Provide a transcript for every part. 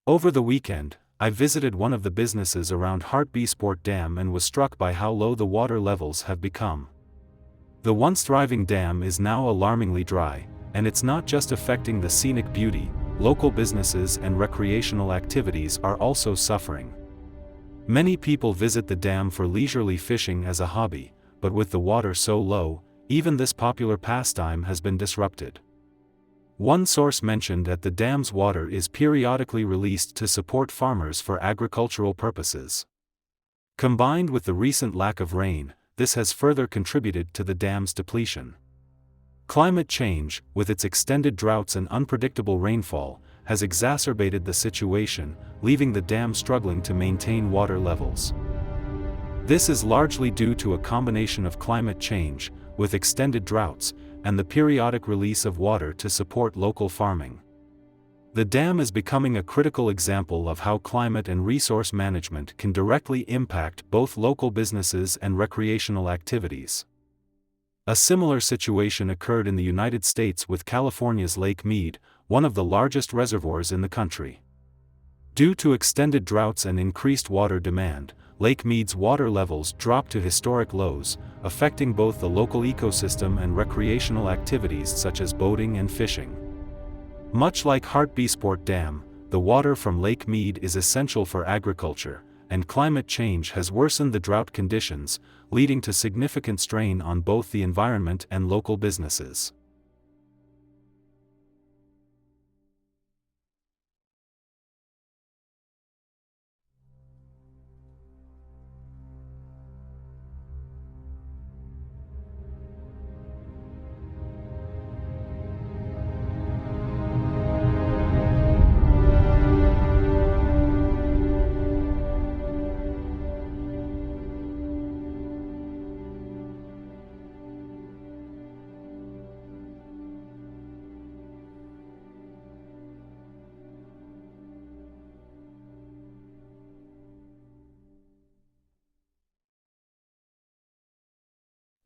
Over the weekend, I visited one of the businesses around Hartbeespoort Dam and was struck by how low the water levels have become. The once thriving dam is now alarmingly dry, and it's not just affecting the scenic beauty. Local businesses and recreational activities are also suffering. Many people visit the dam for leisurely fishing as a hobby, but with the water so low, even this popular pastime has been disrupted. One source mentioned that the dam's water is periodically released to support farmers for agricultural purposes. Combined with the recent lack of rain, this has further contributed to the dam's depletion. Climate change, with its extended droughts and unpredictable rainfall, has exacerbated the situation, leaving the dam struggling to maintain water levels. This is largely due to a combination of climate change, with extended droughts, and the periodic release of water to support local farming. The dam is becoming a critical example of how climate and resource management can directly impact both local businesses and recreational activities. A similar situation occurred in the United States with California's Lake Mead, one of the largest reservoirs in the country. Due to extended droughts and increased water demand, Lake Mead's water levels dropped to historic lows, affecting both the local ecosystem and recreational activities such as boating and fishing. Much like Hartbeespoort Dam, the water from Lake Mead is essential for agriculture, and climate change has worsened the drought conditions, leading to significant strain on both the environment and local businesses.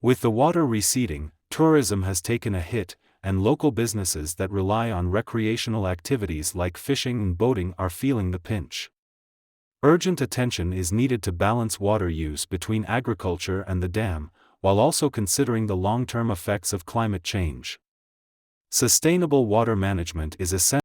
With the water receding, tourism has taken a hit, and local businesses that rely on recreational activities like fishing and boating are feeling the pinch. Urgent attention is needed to balance water use between agriculture and the dam, while also considering the long-term effects of climate change. Sustainable water management is essential